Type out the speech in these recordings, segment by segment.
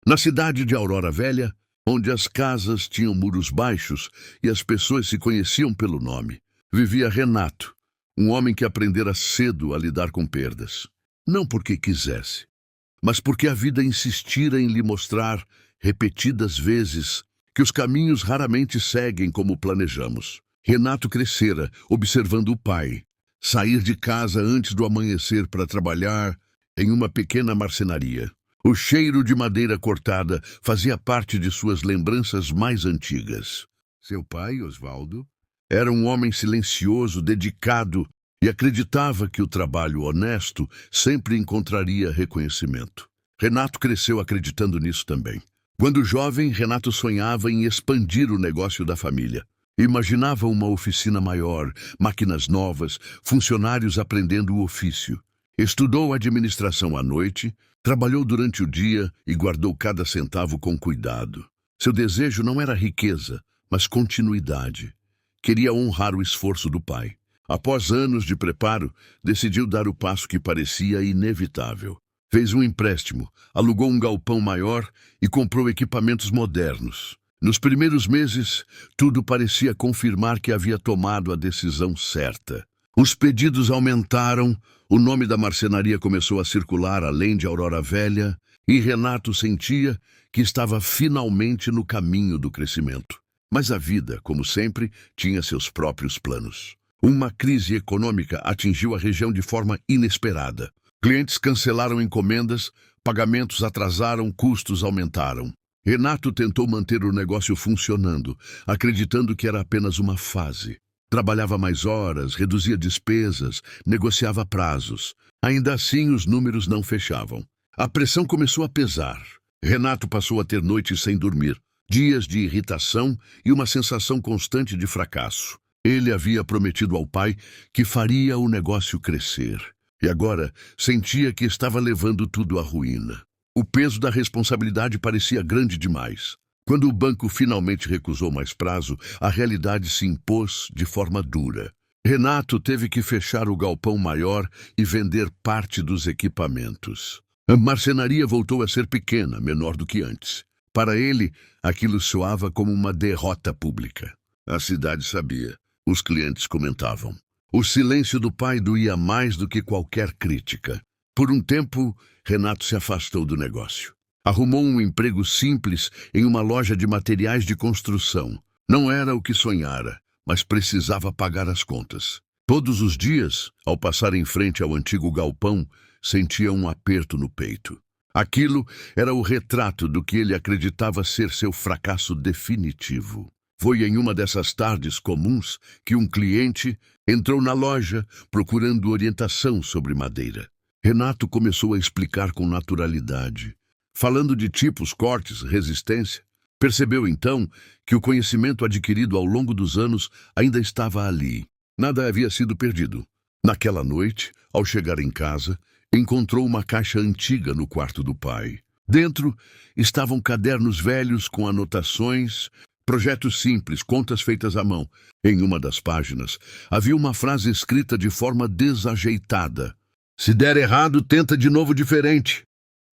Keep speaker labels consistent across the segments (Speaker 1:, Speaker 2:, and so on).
Speaker 1: Na cidade de Aurora Velha, onde as casas tinham muros baixos e as pessoas se conheciam pelo nome, vivia Renato, um homem que aprendera cedo a lidar com perdas. Não porque quisesse, mas porque a vida insistira em lhe mostrar, repetidas vezes, que os caminhos raramente seguem como planejamos. Renato crescera, observando o pai, sair de casa antes do amanhecer para trabalhar em uma pequena marcenaria. O cheiro de madeira cortada fazia parte de suas lembranças mais antigas. Seu pai, Osvaldo, era um homem silencioso, dedicado e acreditava que o trabalho honesto sempre encontraria reconhecimento. Renato cresceu acreditando nisso também. Quando jovem, Renato sonhava em expandir o negócio da família. Imaginava uma oficina maior, máquinas novas, funcionários aprendendo o ofício. Estudou administração à noite, trabalhou durante o dia e guardou cada centavo com cuidado. Seu desejo não era riqueza, mas continuidade. Queria honrar o esforço do pai. Após anos de preparo, decidiu dar o passo que parecia inevitável. Fez um empréstimo, alugou um galpão maior e comprou equipamentos modernos. Nos primeiros meses, tudo parecia confirmar que havia tomado a decisão certa. Os pedidos aumentaram, o nome da marcenaria começou a circular além de Aurora Velha e Renato sentia que estava finalmente no caminho do crescimento. Mas a vida, como sempre, tinha seus próprios planos. Uma crise econômica atingiu a região de forma inesperada. Clientes cancelaram encomendas, pagamentos atrasaram, custos aumentaram. Renato tentou manter o negócio funcionando, acreditando que era apenas uma fase. Trabalhava mais horas, reduzia despesas, negociava prazos. Ainda assim, os números não fechavam. A pressão começou a pesar. Renato passou a ter noites sem dormir, dias de irritação e uma sensação constante de fracasso. Ele havia prometido ao pai que faria o negócio crescer. E agora sentia que estava levando tudo à ruína. O peso da responsabilidade parecia grande demais. Quando o banco finalmente recusou mais prazo, a realidade se impôs de forma dura. Renato teve que fechar o galpão maior e vender parte dos equipamentos. A marcenaria voltou a ser pequena, menor do que antes. Para ele, aquilo soava como uma derrota pública. A cidade sabia. Os clientes comentavam. O silêncio do pai doía mais do que qualquer crítica. Por um tempo, Renato se afastou do negócio. Arrumou um emprego simples em uma loja de materiais de construção. Não era o que sonhara, mas precisava pagar as contas. Todos os dias, ao passar em frente ao antigo galpão, sentia um aperto no peito. Aquilo era o retrato do que ele acreditava ser seu fracasso definitivo. Foi em uma dessas tardes comuns que um cliente entrou na loja procurando orientação sobre madeira. Renato começou a explicar com naturalidade, falando de tipos, cortes, resistência. Percebeu então que o conhecimento adquirido ao longo dos anos ainda estava ali. Nada havia sido perdido. Naquela noite, ao chegar em casa, encontrou uma caixa antiga no quarto do pai. Dentro estavam cadernos velhos com anotações, projetos simples, contas feitas à mão. Em uma das páginas, havia uma frase escrita de forma desajeitada. Se der errado, tenta de novo diferente.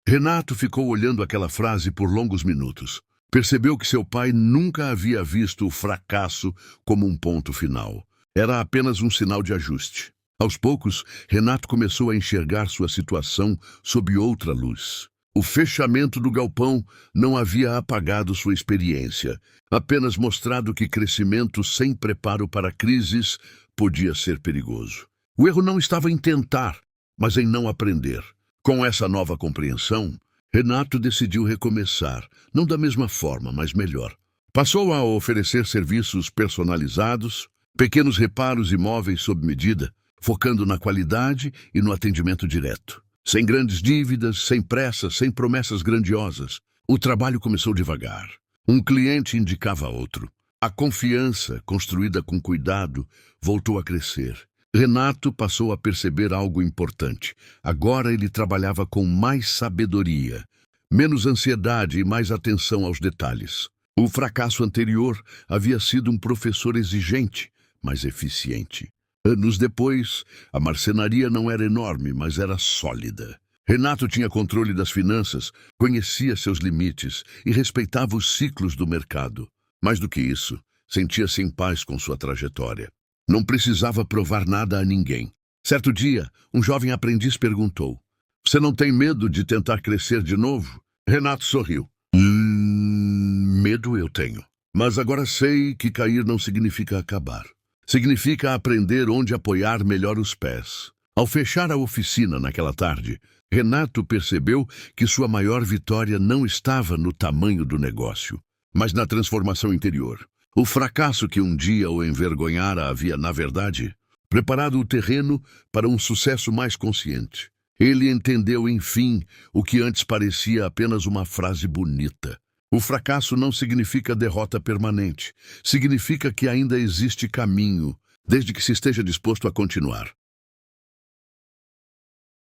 Speaker 1: Renato ficou olhando aquela frase por longos minutos. Percebeu que seu pai nunca havia visto o fracasso como um ponto final. Era apenas um sinal de ajuste. Aos poucos, Renato começou a enxergar sua situação sob outra luz. O fechamento do galpão não havia apagado sua experiência, apenas mostrado que crescimento sem preparo para crises podia ser perigoso. O erro não estava em tentar, mas em não aprender. Com essa nova compreensão, Renato decidiu recomeçar, não da mesma forma, mas melhor. Passou a oferecer serviços personalizados, pequenos reparos e móveis sob medida, focando na qualidade e no atendimento direto. Sem grandes dívidas, sem pressa, sem promessas grandiosas. O trabalho começou devagar. Um cliente indicava outro. A confiança, construída com cuidado, voltou a crescer. Renato passou a perceber algo importante. Agora ele trabalhava com mais sabedoria, menos ansiedade e mais atenção aos detalhes. O fracasso anterior havia sido um professor exigente, mas eficiente. Anos depois, a marcenaria não era enorme, mas era sólida. Renato tinha controle das finanças, conhecia seus limites e respeitava os ciclos do mercado. Mais do que isso, sentia-se em paz com sua trajetória. Não precisava provar nada a ninguém. Certo dia, um jovem aprendiz perguntou: "Você não tem medo de tentar crescer de novo?" Renato sorriu. Medo eu tenho. Mas agora sei que cair não significa acabar. Significa aprender onde apoiar melhor os pés. Ao fechar a oficina naquela tarde, Renato percebeu que sua maior vitória não estava no tamanho do negócio, mas na transformação interior. O fracasso que um dia o envergonhara havia, na verdade, preparado o terreno para um sucesso mais consciente. Ele entendeu, enfim, o que antes parecia apenas uma frase bonita. O fracasso não significa derrota permanente. Significa que ainda existe caminho, desde que se esteja disposto a continuar.